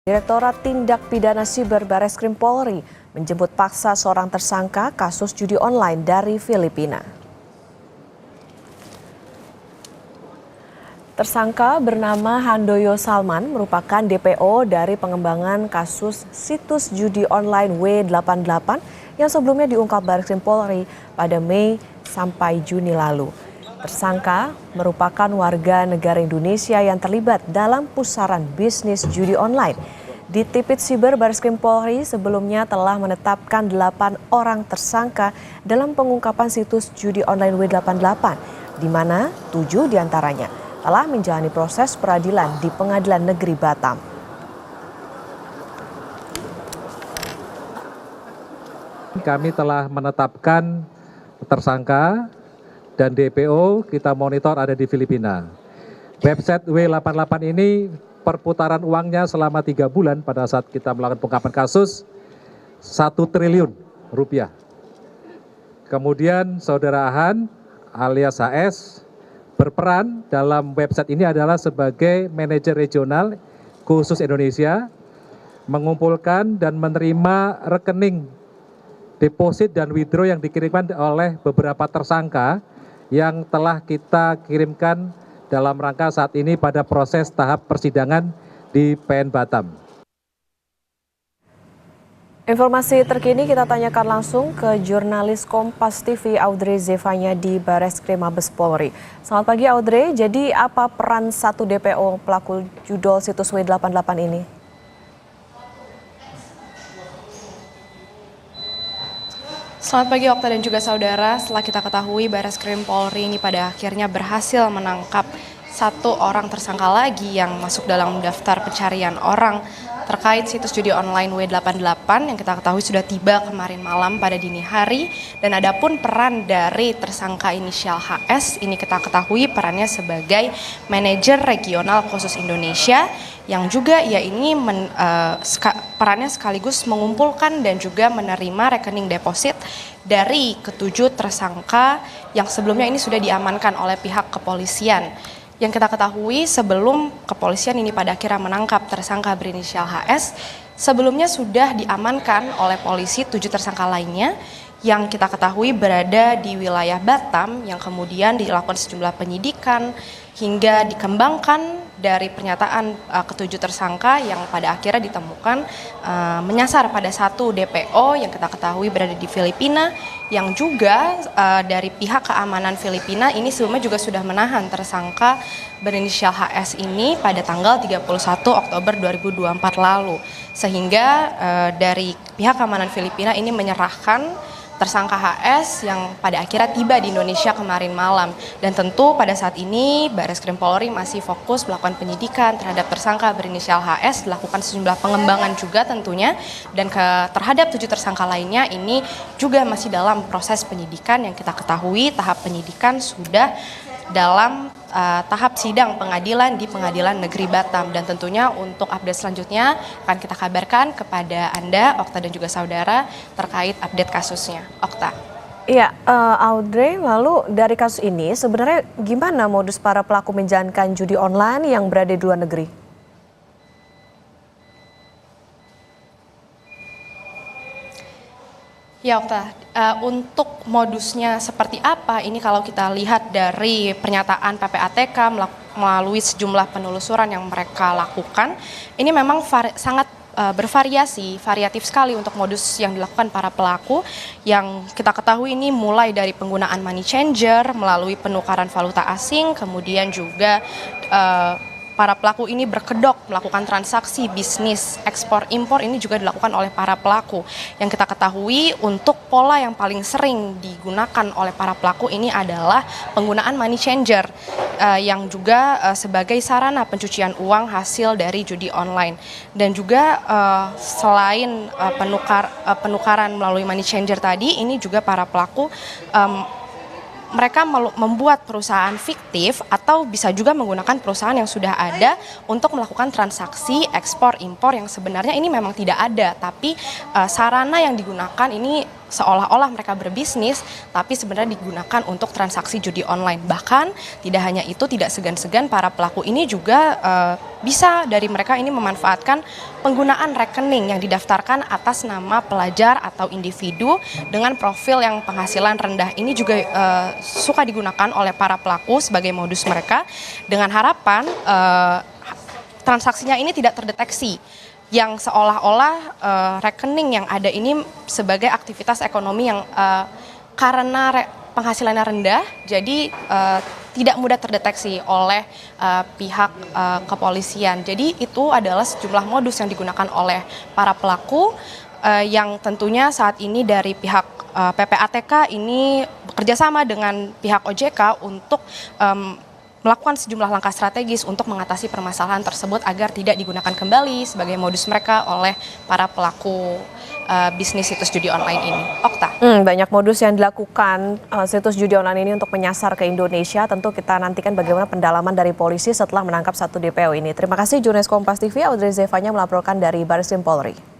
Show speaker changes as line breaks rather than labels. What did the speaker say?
Direktorat Tindak Pidana Siber Bareskrim Polri menjemput paksa seorang tersangka kasus judi online dari Filipina. Tersangka bernama Handoyo Salman merupakan DPO dari pengembangan kasus situs judi online W88 yang sebelumnya diungkap Bareskrim Polri pada Mei sampai Juni lalu. Tersangka merupakan warga negara Indonesia yang terlibat dalam pusaran bisnis judi online. Di Tipit Siber Bareskrim Polri sebelumnya telah menetapkan 8 orang tersangka dalam pengungkapan situs judi online W88, di mana 7 diantaranya telah menjalani proses peradilan di Pengadilan Negeri Batam.
Kami telah menetapkan tersangka dan DPO kita monitor ada di Filipina. Website W88 ini perputaran uangnya selama 3 bulan pada saat kita melakukan pengungkapan kasus 1 triliun rupiah. Kemudian saudara Ahan alias HS berperan dalam website ini adalah sebagai manajer regional khusus Indonesia, mengumpulkan dan menerima rekening deposit dan withdraw yang dikirimkan oleh beberapa tersangka yang telah kita kirimkan dalam rangka saat ini pada proses tahap persidangan di PN Batam.
Informasi terkini kita tanyakan langsung ke jurnalis Kompas TV Audrey Zevanya di Bareskrim Mabes Polri. Selamat pagi Audrey, jadi apa peran 1 DPO pelaku judol situs W88 ini?
Selamat pagi Okta dan juga saudara. Setelah kita ketahui Bareskrim Polri ini pada akhirnya berhasil menangkap 1 orang tersangka lagi yang masuk dalam daftar pencarian orang terkait situs judi online W88 yang kita ketahui sudah tiba kemarin malam pada dini hari. Dan adapun peran dari tersangka inisial HS ini kita ketahui perannya sebagai manajer regional khusus Indonesia yang juga ia ini perannya sekaligus mengumpulkan dan juga menerima rekening deposit dari ke-7 tersangka yang sebelumnya ini sudah diamankan oleh pihak kepolisian. Yang kita ketahui sebelum kepolisian ini pada akhirnya menangkap tersangka berinisial HS, sebelumnya sudah diamankan oleh polisi 7 tersangka lainnya yang kita ketahui berada di wilayah Batam yang kemudian dilakukan sejumlah penyidikan hingga dikembangkan dari pernyataan ke-7 tersangka yang pada akhirnya ditemukan menyasar pada 1 DPO yang kita ketahui berada di Filipina yang juga dari pihak keamanan Filipina ini sebelumnya juga sudah menahan tersangka berinisial HS ini pada tanggal 31 Oktober 2024 lalu. Sehingga dari pihak keamanan Filipina ini menyerahkan tersangka HS yang pada akhirnya tiba di Indonesia kemarin malam. Dan tentu pada saat ini Bareskrim Polri masih fokus melakukan penyidikan terhadap tersangka berinisial HS, dilakukan sejumlah pengembangan juga tentunya. Dan terhadap 7 tersangka lainnya ini juga masih dalam proses penyidikan yang kita ketahui tahap penyidikan sudah dalam tahap sidang pengadilan di Pengadilan Negeri Batam. Dan tentunya untuk update selanjutnya akan kita kabarkan kepada Anda, Okta dan juga saudara terkait update kasusnya. Okta.
Iya, Audrey, lalu dari kasus ini sebenarnya gimana modus para pelaku menjalankan judi online yang berada di luar negeri?
Ya Okta, untuk modusnya seperti apa ini kalau kita lihat dari pernyataan PPATK melalui sejumlah penelusuran yang mereka lakukan, ini memang sangat variatif sekali untuk modus yang dilakukan para pelaku yang kita ketahui ini mulai dari penggunaan money changer melalui penukaran valuta asing, kemudian juga para pelaku ini berkedok melakukan transaksi bisnis ekspor impor ini juga dilakukan oleh para pelaku. Yang kita ketahui untuk pola yang paling sering digunakan oleh para pelaku ini adalah penggunaan money changer yang juga sebagai sarana pencucian uang hasil dari judi online. Dan juga selain penukaran melalui money changer tadi, ini juga para pelaku mereka membuat perusahaan fiktif atau bisa juga menggunakan perusahaan yang sudah ada untuk melakukan transaksi ekspor impor yang sebenarnya ini memang tidak ada, tapi sarana yang digunakan ini seolah-olah mereka berbisnis, tapi sebenarnya digunakan untuk transaksi judi online. Bahkan tidak hanya itu, tidak segan-segan para pelaku ini juga bisa dari mereka ini memanfaatkan penggunaan rekening yang didaftarkan atas nama pelajar atau individu dengan profil yang penghasilan rendah. Ini juga suka digunakan oleh para pelaku sebagai modus mereka dengan harapan transaksinya ini tidak terdeteksi, yang seolah-olah rekening yang ada ini sebagai aktivitas ekonomi yang karena penghasilannya rendah, jadi tidak mudah terdeteksi oleh pihak kepolisian. Jadi itu adalah sejumlah modus yang digunakan oleh para pelaku yang tentunya saat ini dari pihak PPATK ini bekerjasama dengan pihak OJK untuk melakukan sejumlah langkah strategis untuk mengatasi permasalahan tersebut agar tidak digunakan kembali sebagai modus mereka oleh para pelaku bisnis situs judi online ini. Okta.
Banyak modus yang dilakukan situs judi online ini untuk menyasar ke Indonesia. Tentu kita nantikan bagaimana pendalaman dari polisi setelah menangkap satu DPO ini. Terima kasih jurnalis Kompas TV Audrey Zevanya melaporkan dari Barreskrim Polri.